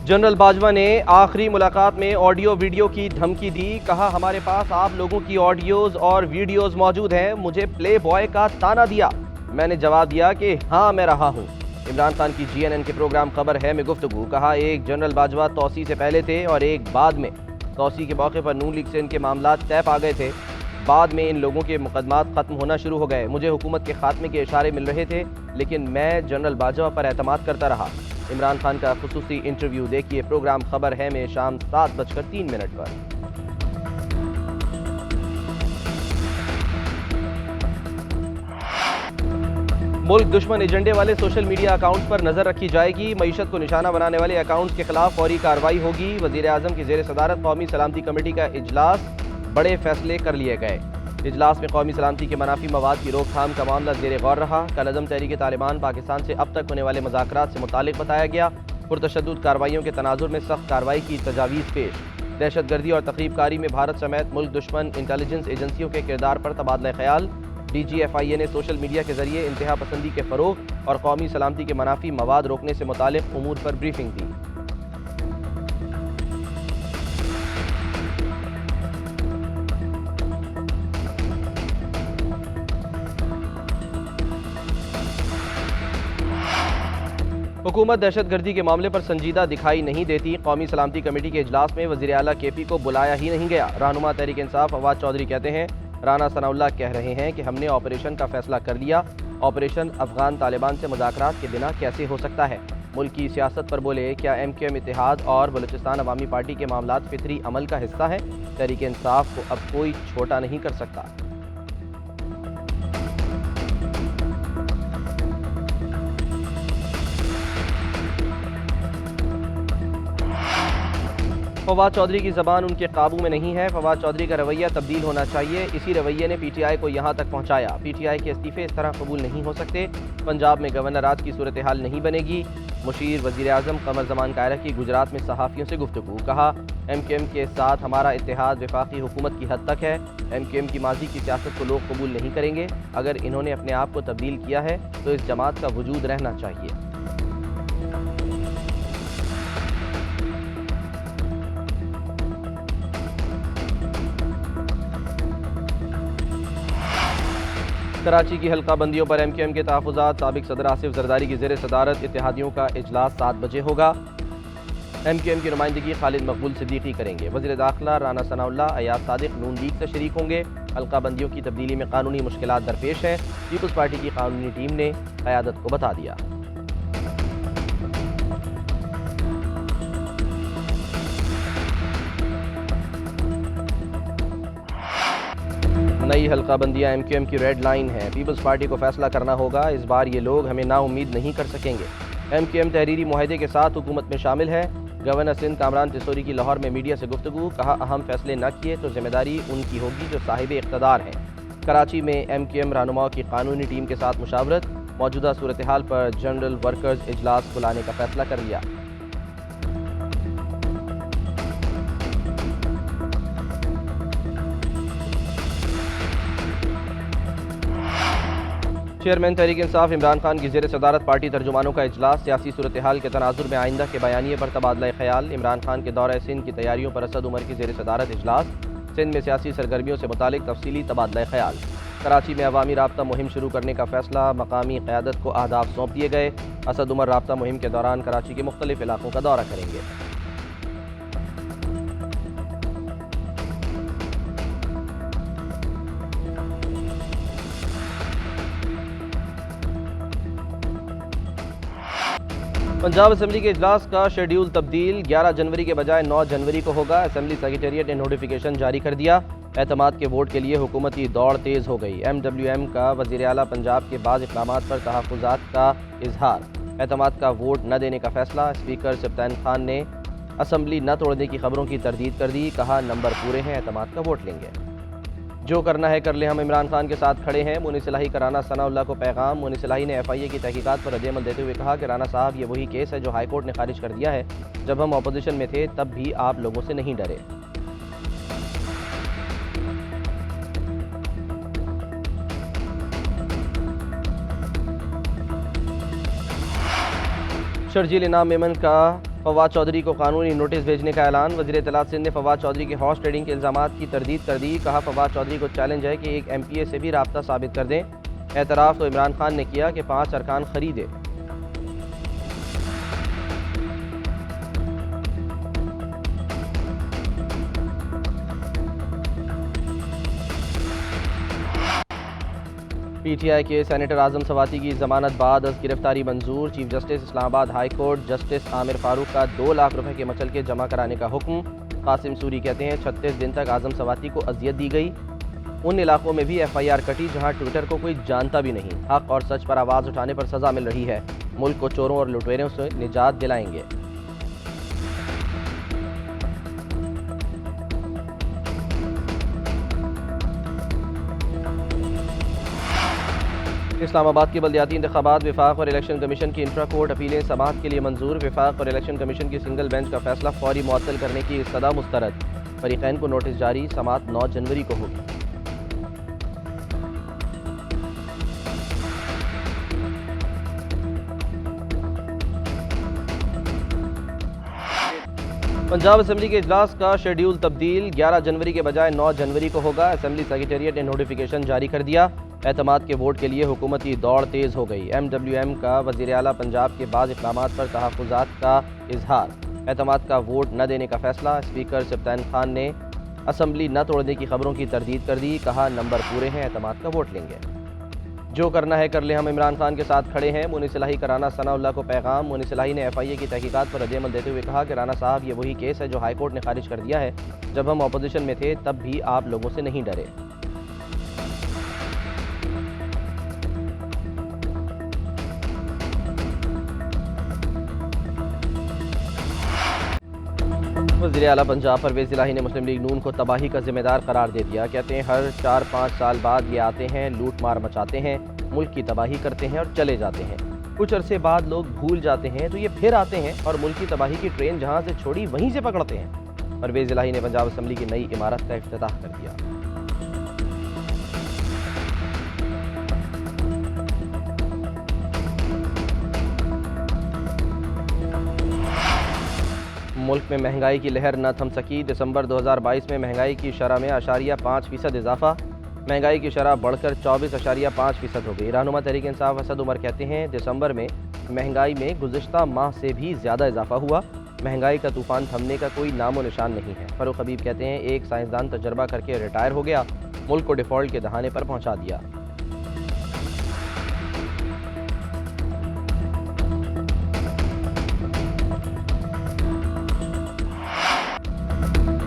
General Bajwa ने आखिरी मुलाकात में ऑडियो वीडियो की धमकी दी। कहा, हमारे पास आप लोगों की ऑडियोज और वीडियोज मौजूद हैं। मुझे प्ले बॉय का ताना दिया। मैंने जवाब दिया कि हाँ, मैं रहा हूँ। इमरान खान की GNN के प्रोग्राम खबर है में गुफ्तगू। कहा, एक जनरल बाजवा तौसी से पहले थे और एक बाद में। तौसी के मौके पर नून लीग से इनके मामला तय पा गए थे। बाद में इन लोगों के मुकदमात खत्म होना शुरू हो गए। मुझे हुकूमत के खात्मे के इशारे मिल रहे थे, लेकिन मैं जनरल बाजवा पर एतमाद करता रहा। इमरान खान का खुसूसी इंटरव्यू देखिए प्रोग्राम खबर है में शाम 7:03 पर। मुल्क दुश्मन एजेंडे वाले सोशल मीडिया अकाउंट्स पर नजर रखी जाएगी। मईशत को निशाना बनाने वाले अकाउंट्स के खिलाफ फौरी कार्रवाई होगी। वजीर आजम की जेर सदारत कौमी सलामती कमेटी का इजलास, बड़े फैसले कर लिए गए। इजलास में कौमी सलामती के मनाफी मवाद की रोकथाम का मामला ज़ेर गौर रहा। कल-अज़म तहरीक तालिबान पाकिस्तान से अब तक होने वाले मुज़ाकरात से मुतालिक बताया गया। पुरतशद्दुद कार्रवाइयों के तनाजुर में सख्त कार्रवाई की तजावीज़ पेश। दहशतगर्दी और तक़रीबकारी में भारत समेत मुल्क दुश्मन इंटेलिजेंस एजेंसियों के किरदार पर तबादला ख्याल। DGFIA ने सोशल मीडिया के जरिए इंतहा पसंदी के फ़रोग़ और कौमी सलामती के मनाफी मवाद रोकने से मुतालिक उमूर पर ब्रीफिंग दी। हुकूमत दहशतगर्दी के मामले पर संजीदा दिखाई नहीं देती। कौमी सलामती कमेटी के इजलास में वज़ीर आला KP को बुलाया ही नहीं गया। रहनुमा तहरीक इंसाफ फवाद चौधरी कहते हैं, राना सनाउल्लाह कह रहे हैं कि हमने ऑपरेशन का फैसला कर लिया। ऑपरेशन अफगान तालिबान से मुज़ाकरात के बिना कैसे हो सकता है। मुल्क की सियासत पर बोले, क्या MQM इत्तेहाद और बलूचिस्तान अवामी पार्टी के मामलात फितरी अमल का हिस्सा है। तहरीक इंसाफ को अब कोई छोटा नहीं कर सकता। फवाद चौधरी की ज़बान उनके काबू में नहीं है। फवाद चौधरी का रवैया तब्दील होना चाहिए। इसी रवैये ने PTI को यहाँ तक पहुँचाया। PTI के इस्तीफ़े इस तरह कबूल नहीं हो सकते। पंजाब में गवर्नर राज की सूरत हाल नहीं बनेगी। मुशीर वज़ीर आज़म कमर ज़मान कायरा की गुजरात में सहाफ़ियों से गुफ्तगू। कहा, MQM के साथ हमारा इत्तेहाद वफाकी हुकूमत की हद तक है। MQM की माजी की सियासत को लोग कबूल नहीं करेंगे। अगर इन्होंने अपने आप को तब्दील किया है तो इस जमात का वजूद रहना चाहिए। कराची की हल्का बंदियों पर MQM के तहफ़्फ़ुज़ात। साबिक़ सदर आसिफ ज़रदारी की ज़ेर सदारत इत्तेहादियों का इजलास 7 बजे होगा। MQM की नुमाइंदगी खालिद मकबूल सिद्दीकी करेंगे। वज़ीर दाखिला राना सनाउल्लाह अयाज सादिक नून लीग से शरीक होंगे। हल्का बंदियों की तब्दीली में कानूनी मुश्किलात दरपेश हैं। पीपल्स पार्टी की कानूनी टीम ने क़यादत को बता दिया। नई हल्का बंदियाँ MQM की रेड लाइन है। पीपल्स पार्टी को फैसला करना होगा। इस बार ये लोग हमें नाउम्मीद नहीं कर सकेंगे। MQM तहरीरी मुआहदे के साथ हुकूमत में शामिल है। गवर्नर सिंध कामरान तिसोरी की लाहौर में मीडिया से गुफ्तगू। कहा, अहम फैसले न किए तो जिम्मेदारी उनकी होगी जो साहिब इख्तदार हैं। कराची में MQM रहनुमाओं की कानूनी टीम के साथ मुशावरत। मौजूदा सूरत हाल पर जनरल वर्कर्स इजलास बुलाने का फैसला कर लिया। चेयरमैन तहरीक इंसाफ इमरान खान की ज़ेर सदारत पार्टी तर्जुमानों का इजलास। सियासी सूरत हाल के तनाजुर में आइंदा के बयानिए पर तबादला ख्याल। इमरान खान के दौरे सिंध की तैयारियों पर असद उमर की ज़ेर सदारत इजलास। सिंध में सियासी सरगर्मियों से मुतालिक तफसीली तबादला ख्याल। कराची में अवामी राब्ता मुहिम शुरू करने का फैसला। मकामी क़यादत को अहदाफ सौंप दिए गए। असद उमर राब्ता मुहिम के दौरान कराची के मुख्तलिफ इलाकों का दौरा करेंगे। पंजाब असम्बली के इजलास का शेड्यूल तब्दील। 11 जनवरी के बजाय 9 जनवरी को होगा। असम्बली सेक्रेटेरिएट ने नोटिफिकेशन जारी कर दिया। एतमाद के वोट के लिए हुकूमती दौड़ तेज़ हो गई। MWM का वज़ीर आला पंजाब के बाद इक़दामात पर तहफ़्फ़ुज़ात का इजहार। एतमाद का वोट न देने का फैसला। स्पीकर सब्तान खान ने असम्बली न तोड़ने की खबरों की तरदीद कर दी। कहा, नंबर पूरे हैं, एतमाद का वोट लेंगे। जो करना है कर ले, हम इमरान खान के साथ खड़े हैं। मुनीस इलाही का राना सनाउल्लाह को पैगाम। मुनीस इलाही ने FIA की तहकीकात पर रद्द-ए-अमल देते हुए कहा कि राना साहब, ये वही केस है जो हाई कोर्ट ने खारिज कर दिया है। जब हम अपोजिशन में थे तब भी आप लोगों से नहीं डरे। शर्जील इनाम मेमन का फवाद चौधरी को कानूनी नोटिस भेजने का ऐलान। वज़ीर इत्तलात सिंध ने फवाद चौधरी के हॉर्स ट्रेडिंग के इल्ज़ामात की तरदीद कर दी। कहा, फवाद चौधरी को चैलेंज है कि एक MPA से भी राब्ता साबित कर दें। एतराफ़ तो इमरान खान ने किया कि 5 अरकान खरीदे। PTI के सेनेटर आज़म सवाती की जमानत बाद अज गिरफ्तारी मंजूर। Chief justice Islamabad high court justice Aamir Farooq का 2 लाख रुपए के मचलके जमा कराने का हुक्म। कासिम सूरी कहते हैं 36 दिन तक आज़म सवाती को अजियत दी गई। उन इलाकों में भी FIR कटी जहां ट्विटर को कोई जानता भी नहीं। हक और सच पर आवाज़ उठाने पर सज़ा मिल रही है। मुल्क को चोरों और लुटेरों से निजात दिलाएंगे। इस्लामाबाद के बल्दियाती इंतखाबात वफाक और इलेक्शन कमीशन की इंट्रा कोर्ट अपीलें समाअत के लिए मंजूर। वफाक और इलेक्शन कमीशन की सिंगल बेंच का फैसला फौरी मुअत्तल करने की सदा मुस्तरद। फरीकैन को नोटिस जारी। समाअत 9 जनवरी को होगी। पंजाब असेंबली के इजलास का शेड्यूल तब्दील 11 जनवरी के बजाय 9 जनवरी को होगा। असेंबली सेक्रेटेरिएट ने नोटिफिकेशन जारी कर दिया। एतमाद के वोट के लिए हुकूमती दौड़ तेज़ हो गई। MWM का वज़ीर आला पंजाब के बाद इक़दामात पर तहफ़्फ़ुज़ात का इजहार। एतमाद का वोट न देने का फैसला। स्पीकर सब्तान खान ने असम्बली न तोड़ने की खबरों की तरदीद कर दी। कहा, नंबर पूरे हैं, एतमाद का वोट लेंगे। जो करना है कर ले, हम इमरान खान के साथ खड़े हैं। मुनीस इलाही का राना सनाउल्लाह को पैगाम। मुनीस इलाही ने FIA की तहकीकात पर रद्द-ए-अमल देते हुए कहा कि राना साहब, ये वही केस है जो हाई कोर्ट ने खारिज कर दिया है। जब हम अपोजिशन में थे तब भी आप लोगों से नहीं डरे। वज़ीर आला पंजाब परवेज़ इलाही ने मुस्लिम लीग नून को तबाही का जिम्मेदार करार दे दिया। कहते हैं हर 4-5 साल बाद ये आते हैं, लूट मार मचाते हैं, मुल्क की तबाही करते हैं और चले जाते हैं। कुछ अरसे बाद लोग भूल जाते हैं तो ये फिर आते हैं और मुल्क की तबाही की ट्रेन जहां से छोड़ी वहीं से पकड़ते हैं। परवेज़ इलाही ने पंजाब असम्बली की नई इमारत का इफ्तिताह कर दिया। मुल्क में महंगाई की लहर न थम सकी। दिसंबर 2022 में महंगाई की शरह में 0.5% इजाफा। महंगाई की शरह बढ़कर 24.5% हो गई। रहनुमा तहरीक इंसाफ असद उमर कहते हैं दिसंबर में महंगाई में गुज़िश्ता माह से भी ज़्यादा इजाफा हुआ। महंगाई का तूफ़ान थमने का कोई नामो निशान नहीं है। फ़ारूक हबीब कहते हैं एक साइंसदान तजर्बा करके रिटायर हो गया, मुल्क को डिफ़ॉल्ट के दहाने पर पहुँचा दिया।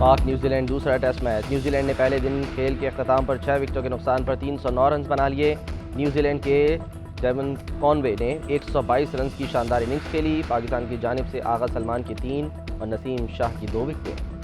पाक न्यूजीलैंड दूसरा टेस्ट मैच। न्यूजीलैंड ने पहले दिन खेल के अख्ताम पर 6 विकेटों के नुकसान पर 309 रन बना लिए। न्यूजीलैंड के डेवन कॉनवे ने 122 रन की शानदार इनिंग्स खेली। पाकिस्तान की जानिब से आगा सलमान की 3 और नसीम शाह की 2 विकेटें।